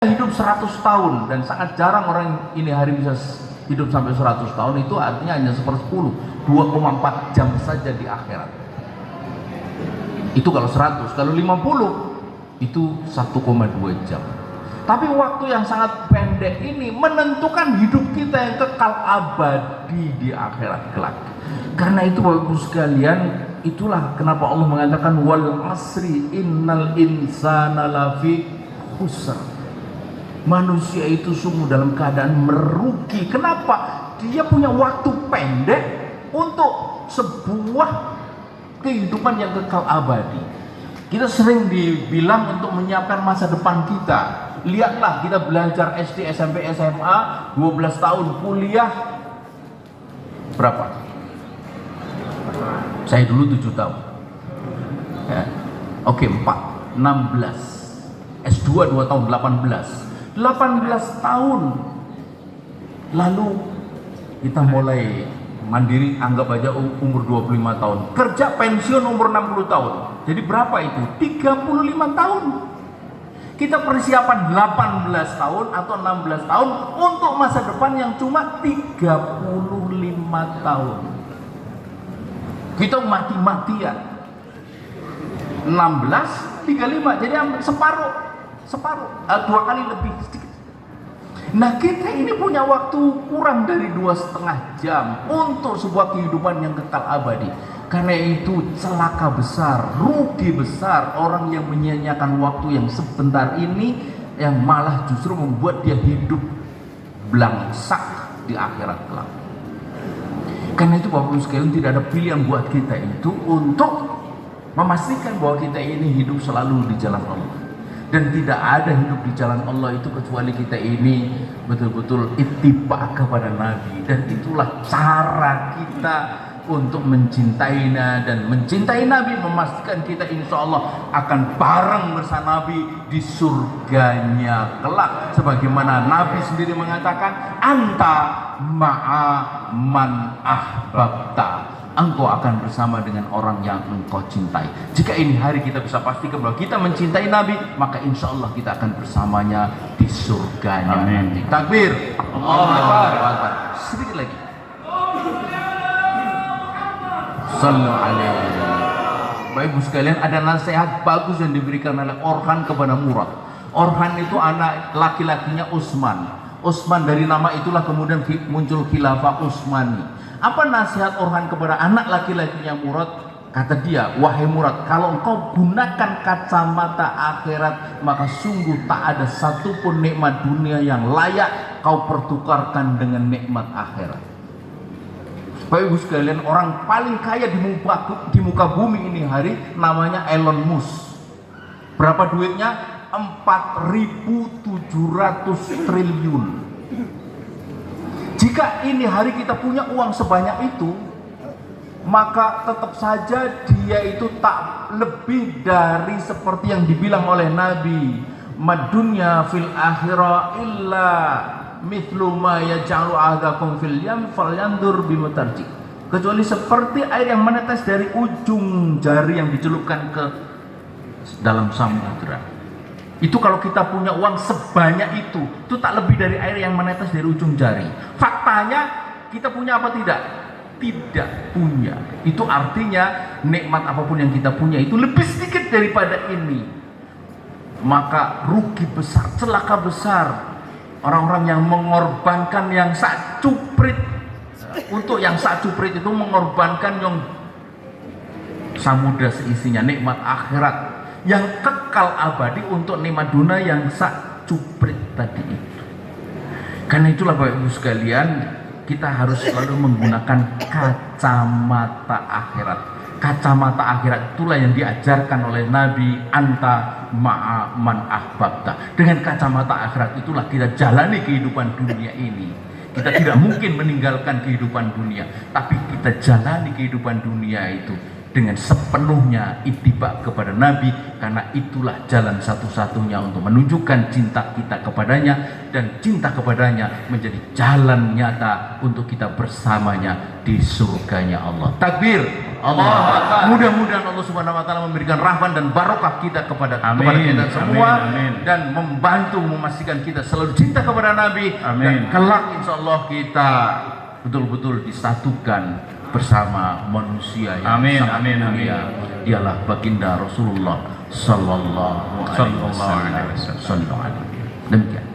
hidup 100 tahun dan sangat jarang orang ini hari bisa hidup sampai 100 tahun, itu artinya hanya 1/10, 2,4 jam saja di akhirat. Itu kalau 100, kalau 50 itu 1,2 jam. Tapi waktu yang sangat pendek ini menentukan hidup kita yang kekal abadi di akhirat kelak. Karena itu Bapak Ibu sekalian, itulah kenapa Allah mengatakan wal asri innal insana lafi khusr. Manusia itu sungguh dalam keadaan merugi. Kenapa? Dia punya waktu pendek untuk sebuah kehidupan yang kekal abadi. Kita sering dibilang untuk menyiapkan masa depan kita. Lihatlah, kita belajar SD, SMP, SMA, 12 tahun, kuliah berapa? Saya dulu 7 tahun ya. Oke, 4, 16. S2 2 tahun, 18 tahun. Lalu kita mulai mandiri, anggap aja umur 25 tahun. Kerja pensiun umur 60 tahun. Jadi berapa itu? 35 tahun. Kita persiapan 18 tahun atau 16 tahun untuk masa depan yang cuma 35 tahun. Kita mati-matian. 16, 35, jadi separuh, 2 kali lebih sedikit. Nah, kita ini punya waktu kurang dari 2,5 jam untuk sebuah kehidupan yang kekal abadi. Karena itu celaka besar, rugi besar orang yang menyia-nyiakan waktu yang sebentar ini, yang malah justru membuat dia hidup belangsak di akhirat kelak. Karena itu Bapak Ibu sekalian, tidak ada pilihan buat kita itu untuk memastikan bahwa kita ini hidup selalu di jalan Allah. Dan tidak ada hidup di jalan Allah itu kecuali kita ini betul-betul ittiba kepada Nabi. Dan itulah cara kita untuk mencintainya dan mencintai Nabi, memastikan kita insya Allah akan bareng bersama Nabi di surganya kelak. Sebagaimana Nabi sendiri mengatakan, anta ma'a man ahbabta. Engkau akan bersama dengan orang yang engkau cintai. Jika ini hari kita bisa pastikan bahwa kita mencintai Nabi, maka insya Allah kita akan bersamanya di surganya. Amin. Takbir. Allahu Akbar. Sedikit lagi. Sallu alaihi wasallam. Bapak Ibu sekalian, ada nasihat bagus yang diberikan oleh Orhan kepada Murad. Orhan itu anak laki-lakinya Utsman. Utsman, dari nama itulah kemudian muncul khilafah Utsmani. Apa nasihat Orhan kepada anak laki-lakinya Murad? Kata dia, wahai Murad, kalau engkau gunakan kacamata akhirat, maka sungguh tak ada satupun nikmat dunia yang layak kau pertukarkan dengan nikmat akhirat. Bapak Ibu sekalian, orang paling kaya di muka bumi ini hari namanya Elon Musk. Berapa duitnya? 4.700 triliun. Jika ini hari kita punya uang sebanyak itu, maka tetap saja dia itu tak lebih dari seperti yang dibilang oleh Nabi, madunya fil akhirah illa mithlu ma yaj'alu ahdakum fil yam falyandur bimutarji. Kecuali seperti air yang menetes dari ujung jari yang dicelupkan ke dalam samudra. Itu kalau kita punya uang sebanyak itu tak lebih dari air yang menetes dari ujung jari. Faktanya kita punya apa tidak? Tidak punya. Itu artinya nikmat apapun yang kita punya itu lebih sedikit daripada ini. Maka rugi besar, celaka besar orang-orang yang mengorbankan yang sak cuprit. Untuk yang sak cuprit itu mengorbankan yang samudra seisinya, nikmat akhirat yang kekal abadi untuk nikmat dunia yang sak cuprit tadi itu. Karena itulah Bapak Ibu sekalian, kita harus selalu menggunakan kacamata akhirat. Kacamata akhirat itulah yang diajarkan oleh Nabi, anta ma'a man ahbabta. Dengan kacamata akhirat itulah kita jalani kehidupan dunia ini. Kita tidak mungkin meninggalkan kehidupan dunia, tapi kita jalani kehidupan dunia itu dengan sepenuhnya ittiba kepada Nabi, karena itulah jalan satu-satunya untuk menunjukkan cinta kita kepadanya, dan cinta kepadanya menjadi jalan nyata untuk kita bersamanya di surganya Allah. Takbir, Allah. Mudah-mudahan Allah Subhanahu wa taala memberikan rahmat dan barokah kita kepada kita semua, dan membantu memastikan kita selalu cinta kepada Nabi, dan kelak insyaallah kita betul-betul disatukan bersama manusia yang sangat mulia. Dialah baginda Rasulullah sallallahu alaihi wasallam. Demikian.